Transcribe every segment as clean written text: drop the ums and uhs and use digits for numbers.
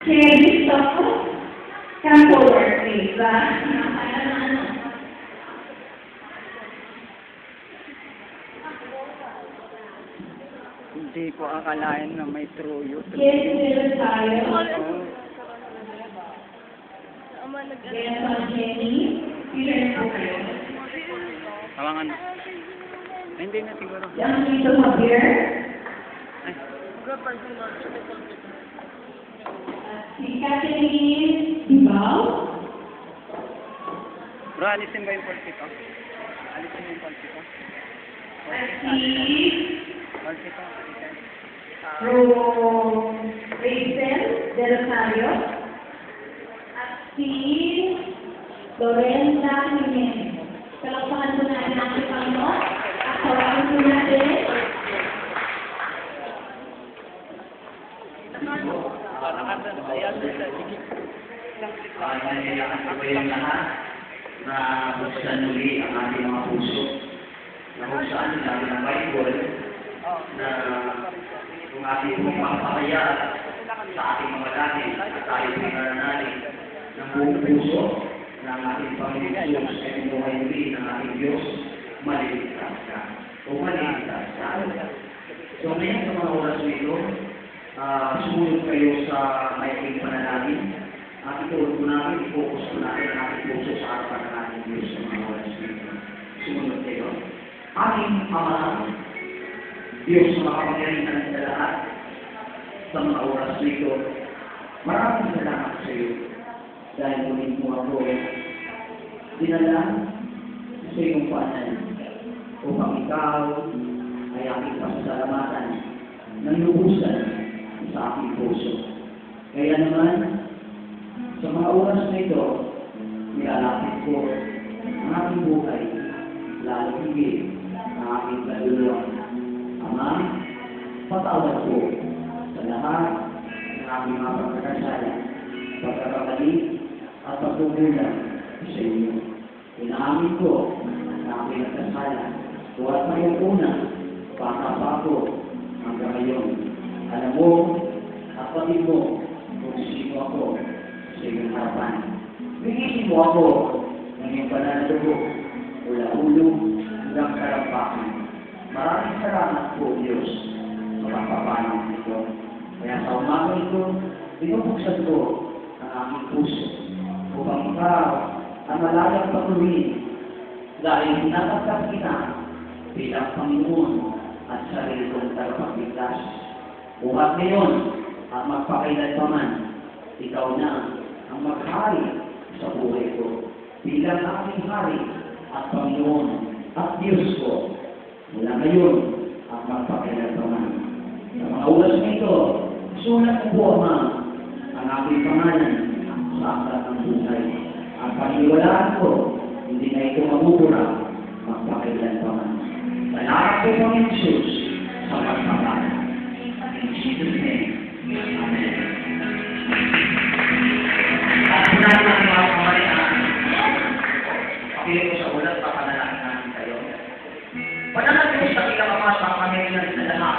Clearly, so, sample workspace, ba? Hindi ko akalain na may true youth. Yes, meron tayo. Oh, Yes, Jenny. Ilan po kayo? tawangan. Hindi na siguro. Yung dito sa beer. Ay, Si Catherine Dibaw. bro, alisin ba yung pulpit ko? Alisin mo yung pulpit ko? At si Pulpit ko, alisin. Rachel De Rosario. At si Lorena Jimenez. Kalakpakan po natin ang Panginoon. At kawalan po natin. Nailakas ko kayong lahat na buksan muli ang ating mga puso. Na buksan natin ang Bible na kung ating pagpapakaya sa ating mga dati at tayo pinaranalig ng buong puso ng ating Panginoon Diyos ay buhay muli ng ating Diyos, maliligtas ka o maliligtas ka. So ngayon sa mga oras nito, sumunod kayo sa maikling panalangin. At ituloy po namin, i-focus po natin ang ating puso sa harapan ng ating Diyos sa mga oras nito. Sumunod kayo. Aming Ama, Diyos na makapangyarihan sa lahat sa mga oras nito, maraming salamat sa iyo dahil muling mo ako dinala sa iyong paanan upang ikaw ay aking pasasalamatan ng lubusan sa aking puso. Kaya naman, sa mga oras na ito, nilalapit ko ang aking buhay, lalo higit ang aking kaluluwa. Ama, patawad ko sa lahat ng aking mga pagkakasala, pagkakamali at pagkukulang sa inyo. Inaamin ko na aking nagkasala, buhat na yung una, bata pa ako hanggang ngayon. Alam mo, kapatid mo, kung sino ako sa iyong harapan. Bigyan mo ako ng iyong pananalugo mula ulo hanggang karampakan. Maraming salamat po, Diyos, sa pagpapanang ito. Kaya sa umaga ito, binubuksan ko ang aking puso upang ikaw ang malayang patuloy dahil hinatagkat kita bilang Panginoon at sarili kong tagapagligtas. Buhat ngayon at magpakailanpaman, ikaw na ang maghari sa buhay ko bilang aking hari at Panginoon at Diyos ko mula ngayon at magpakailanpaman. Sa mga oras na ito, sulat ko po, Ama, ang aking pangalan sa aklat ng buhay. Ang paniniwalaan ko, hindi na ito mabubura magpakailanpaman. Salamat po, Panginoon Jesus, sa pagpapala. In Jesus' name, Amen. At unahin natin mga kamarihan, pakilig ko sa ulat, papanalangin natin kayo. Panalangin ko sa pinakamas ang kamarihan sa lahat.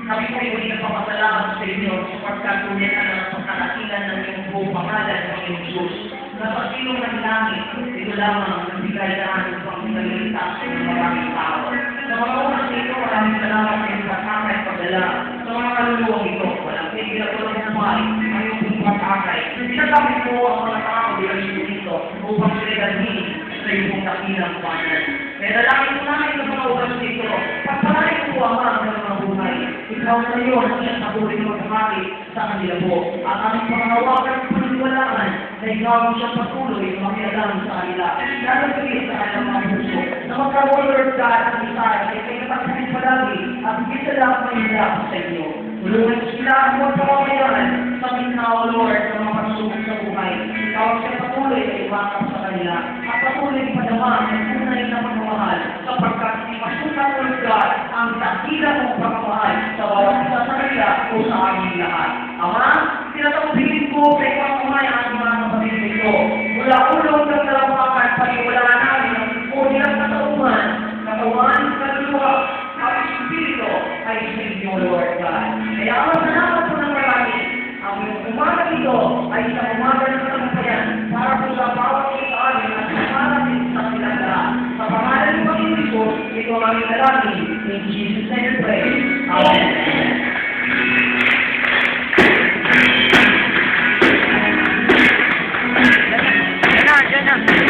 Kami po ay muli nagpapasalamat sa inyo sapagkat tunay ang pagkakakilan ng iyong buong pangalan ng iyong Diyos. Na sa silong ng langit, ito lamang ang bigay na ang pangkaliligtas ng maraming tao. Sa mga oras nito, maraming salamat sa iyong pagkakay at pagdala. Sa mga kaluluwang ito, walang pinagulong ng buhay, ang iyong pagkakay. Sinagamit mo ang mga tao bilang dito upang sila'y dalhin sa iyong dakilang panan. Kaya dalangin ko namin sa mga oras nito, pagpalain ko ang mga buhay. Ikaw na yun ang siyang sabuhin mo kamaki sa kanila po. At aming pangawakan at paniniwalaan na ikaw ang siyang patuloy na makialam sa kanila. Lalagay sa kanilang mga puso na magka-Lord God at Isaiah ay kayo napagsalit palagi at hindi sa lahat may hilap sa inyo. Tulungan sila ang mga pamamayaran sa gitna, Lord, ng mga pagsubok sa buhay. Ikaw ang siyang patuloy na iwakap sa kanila at patuloy padama ng tunay na pagmamahal sapagkat ipasukat, Lord God, ang dakila mong pagmamahal sa bawat isa sa kanila o sa aming lahat. Ama, tinatawagin ko sa ikaw kamay ang mga kapatid nito. Mula ulong ng dalawakan, paniwalaan namin ang unilang katauhan, katawan, kaluluwa, at espiritu ay sa inyo, Lord God. Kaya ang salamat po ng marami, ang iyong umaga ito ay isang umaga ng tagumpayan para po sa bawat isa amin at sa parating sa kanilang lahat. Sa pangalan ng Panginoon Isus, ito ang aming dalangin. In Jesus' name we pray. Amen. Diyan na.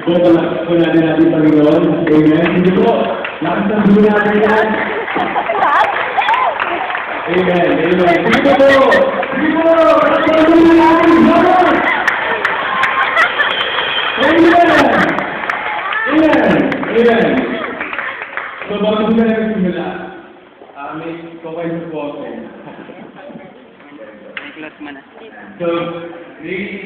Ipapalakpak po natin natin Panginoon. Amen. Hindi po. Lakas ng buhay natin yan. Amen. Amen. Sige po po. Sige po. Lakas ng buhay natin. Amen. Amen. Amen. So, bago po na nagsimula, may kokay sa po. May class man na. So, may